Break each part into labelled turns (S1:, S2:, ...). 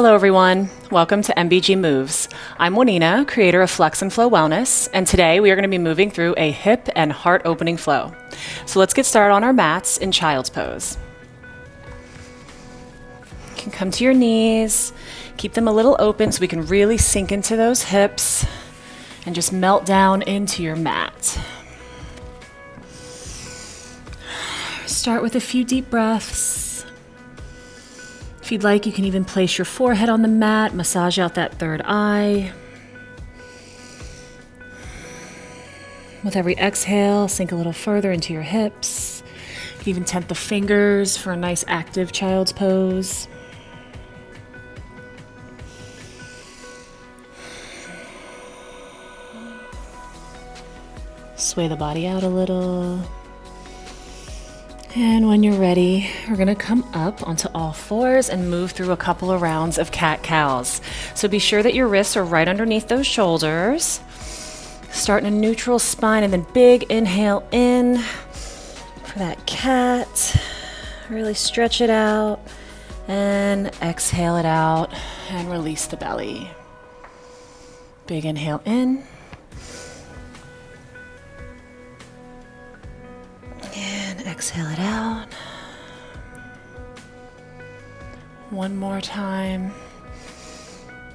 S1: Hello everyone, welcome to MBG Moves. I'm Juanina, creator of Flex and Flow Wellness, and today we are going to be moving through a hip and heart opening flow. So let's get started on our mats in child's pose. You can come to your knees, keep them a little open so we can really sink into those hips and just melt down into your mat. Start with a few deep breaths. If you'd like, you can even place your forehead on the mat, massage out that third eye. With every exhale, sink a little further into your hips. You can even tent the fingers for a nice active child's pose. Sway the body out a little. And when you're ready, we're gonna come up onto all fours and move through a couple of rounds of cat-cows. So be sure that your wrists are right underneath those shoulders. Start in a neutral spine and then big inhale in for that cat. Really stretch it out and exhale it out and release the belly. Big inhale in. Exhale it out. One more time.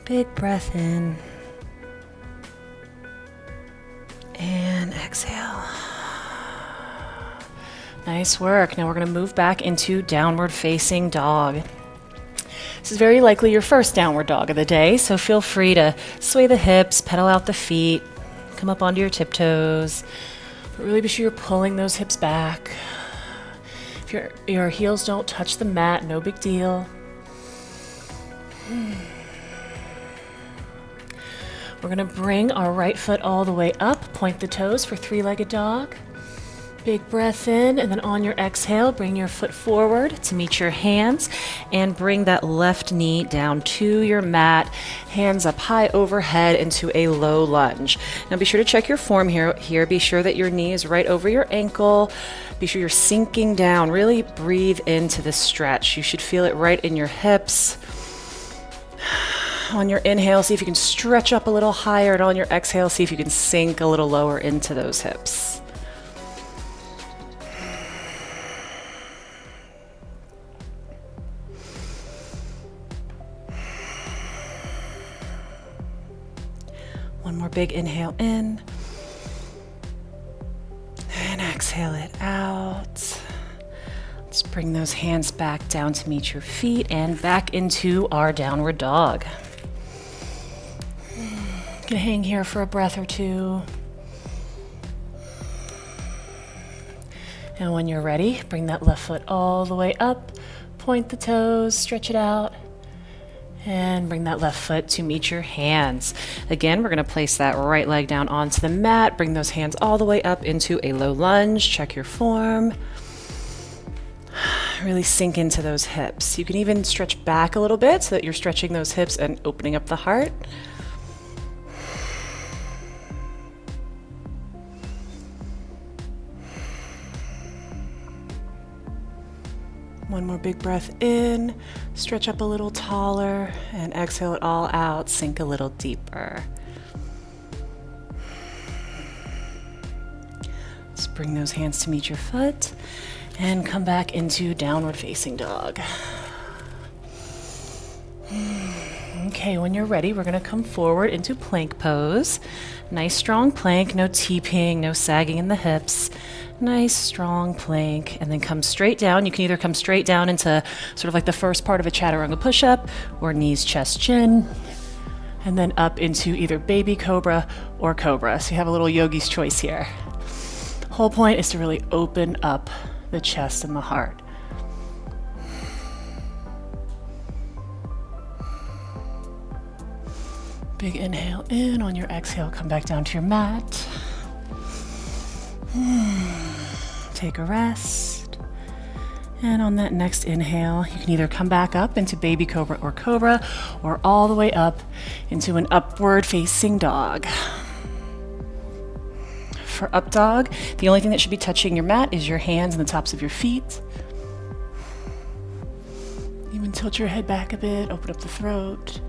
S1: Big breath in. And exhale. Nice work. Now we're going to move back into downward facing dog. This is very likely your first downward dog of the day, so feel free to sway the hips, pedal out the feet, come up onto your tiptoes. But really be sure you're pulling those hips back. If your heels don't touch the mat, no big deal. We're going to bring our right foot all the way up, point the toes for three-legged dog. Big breath in, and then on your exhale, bring your foot forward to meet your hands and bring that left knee down to your mat, hands up high overhead into a low lunge. Now be sure to check your form here. Be sure that your knee is right over your ankle. Be sure you're sinking down. Really breathe into the stretch. You should feel it right in your hips. On your inhale, see if you can stretch up a little higher, and on your exhale, see if you can sink a little lower into those hips. One more big inhale in. And exhale it out. Let's bring those hands back down to meet your feet and back into our downward dog. You can hang here for a breath or two. And when you're ready, bring that left foot all the way up, point the toes, stretch it out. And bring that left foot to meet your hands. Again, we're going to place that right leg down onto the mat. Bring those hands all the way up into a low lunge. Check your form. Really sink into those hips. You can even stretch back a little bit so that you're stretching those hips and opening up the heart. One more big breath in, stretch up a little taller, and exhale it all out, sink a little deeper. Let's bring those hands to meet your foot, and come back into downward facing dog. Okay, when you're ready, we're gonna come forward into plank pose. Nice strong plank, no teeping, no sagging in the hips. Nice strong plank, and then come straight down. You can either come straight down into sort of like the first part of a chaturanga push-up, or knees, chest, chin, and then up into either baby cobra or cobra. So you have a little yogi's choice here. Whole point is to really open up the chest and the heart. Big inhale in. On your exhale, come back down to your mat. Take a rest. And on that next inhale, you can either come back up into baby cobra, or all the way up into an upward facing dog. For up dog, the only thing that should be touching your mat is your hands and the tops of your feet. Even tilt your head back a bit, open up the throat,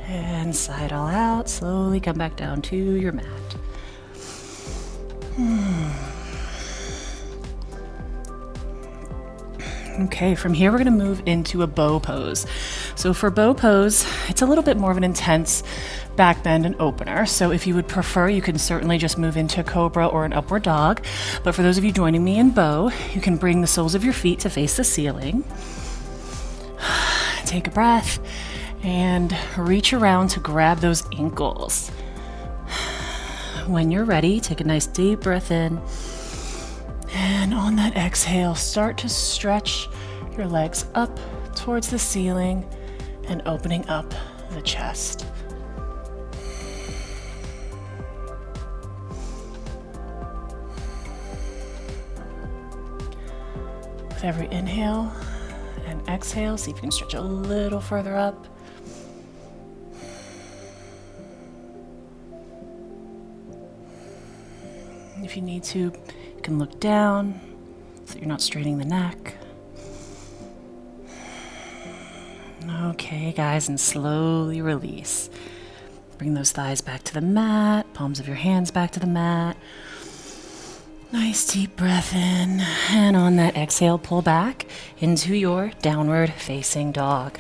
S1: and sigh it all out. Slowly come back down to your mat. Okay, from here we're going to move into a bow pose. So for bow pose, it's a little bit more of an intense back bend and opener. So if you would prefer, you can certainly just move into cobra or an upward dog. But for those of you joining me in bow, you can bring the soles of your feet to face the ceiling. Take a breath and reach around to grab those ankles. When you're ready, take a nice deep breath in. And on that exhale, start to stretch your legs up towards the ceiling and opening up the chest. With every inhale and exhale, see if you can stretch a little further up. If you need to, you can look down so you're not straining the neck. Okay, guys, and slowly release. Bring those thighs back to the mat, palms of your hands back to the mat. Nice deep breath in, and on that exhale, pull back into your downward facing dog.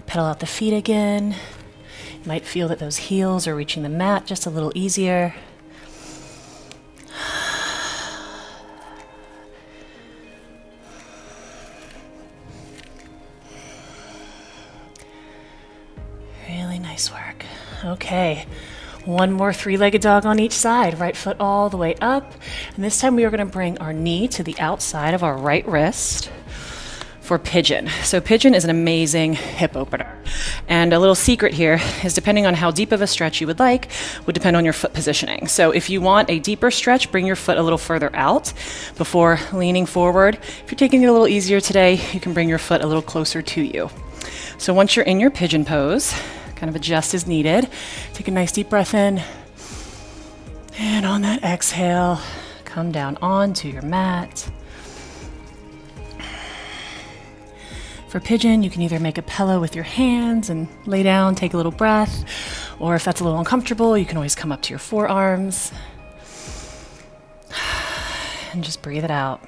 S1: Pedal out the feet again. You might feel that those heels are reaching the mat just a little easier. Really nice work. Okay. One more three-legged dog on each side, right foot all the way up. And this time we are going to bring our knee to the outside of our right wrist for Pigeon. So Pigeon is an amazing hip opener. And a little secret here is depending on how deep of a stretch you would like, would depend on your foot positioning. So if you want a deeper stretch, bring your foot a little further out before leaning forward. If you're taking it a little easier today, you can bring your foot a little closer to you. So once you're in your Pigeon pose, kind of adjust as needed. Take a nice deep breath in. And on that exhale, come down onto your mat. For Pigeon, you can either make a pillow with your hands and lay down, take a little breath, or if that's a little uncomfortable, you can always come up to your forearms and just breathe it out.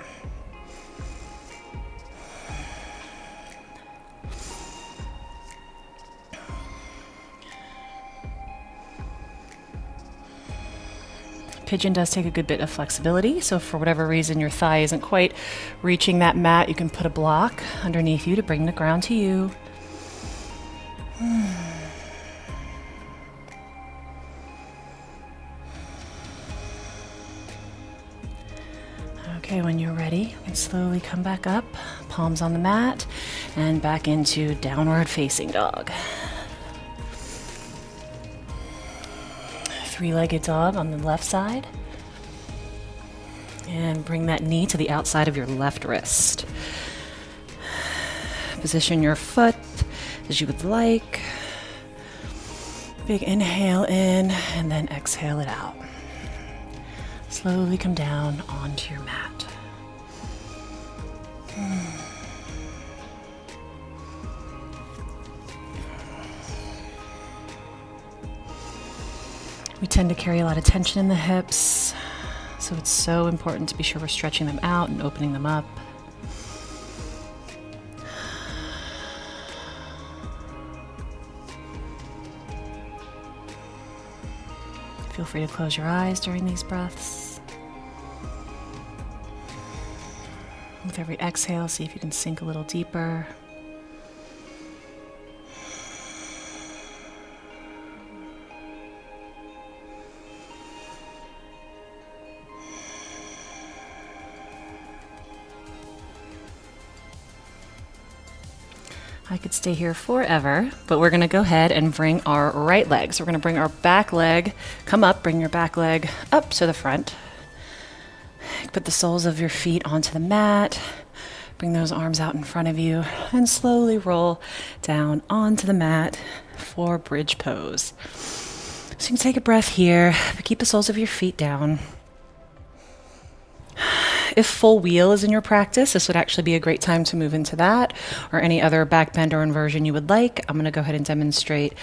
S1: Pigeon does take a good bit of flexibility, so if for whatever reason your thigh isn't quite reaching that mat, you can put a block underneath you to bring the ground to you. Okay, when you're ready, you can slowly come back up, palms on the mat, and back into downward facing dog. Three-legged dog on the left side. And bring that knee to the outside of your left wrist. Position your foot as you would like. Big inhale in and then exhale it out. Slowly come down onto your mat. We tend to carry a lot of tension in the hips, so it's so important to be sure we're stretching them out and opening them up. Feel free to close your eyes during these breaths. With every exhale, see if you can sink a little deeper. I could stay here forever, but we're gonna go ahead and bring our right leg. So we're gonna bring our back leg, come up, bring your back leg up to the front. Put the soles of your feet onto the mat. Bring those arms out in front of you and slowly roll down onto the mat for bridge pose. So you can take a breath here, but keep the soles of your feet down.
S2: If full wheel is in your practice, this would actually be a great time to move into that, or any other back bend or inversion you would like. I'm going to go ahead and demonstrate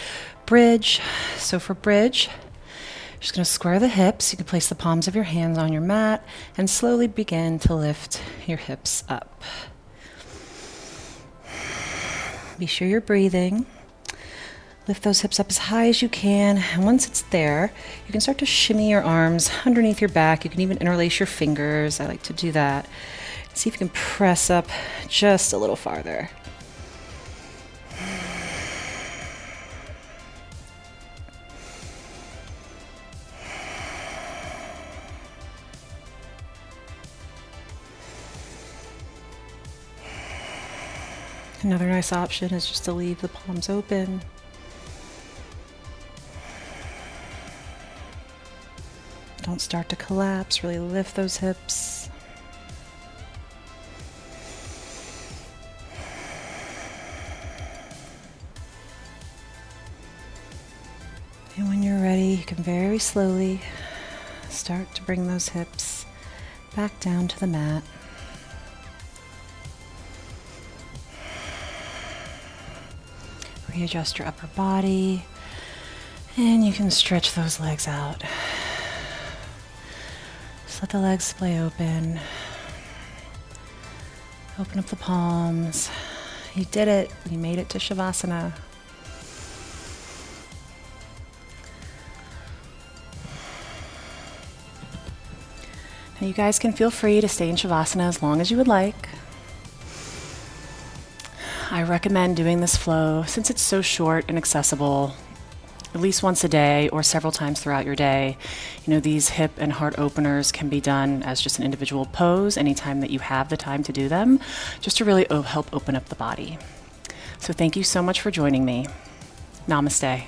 S2: bridge. So for bridge, just going to square the hips. You can place the palms of your hands on your mat and slowly begin to lift your hips up. Be sure you're breathing. Lift those hips up as high as you can, and once it's there, you can start to shimmy your arms underneath your back. You can even interlace your fingers. I like to do that. See if you can press up just a little farther. Another nice option is just to leave the palms open. Don't start to collapse, really lift those hips. And when you're ready, you can very slowly start to bring those hips back down to the mat. Readjust your upper body, and you can stretch those legs out. Just let the legs splay open. Open up the palms. You did it. You made it to Shavasana. Now you guys can feel free to stay in Shavasana as long as you would like. I recommend doing this flow since it's so short and accessible, at least once a day or several times throughout your day. You know, these hip and heart openers can be done as just an individual pose anytime that you have the time to do them, just to really help open up the body. So thank you so much for joining me. Namaste.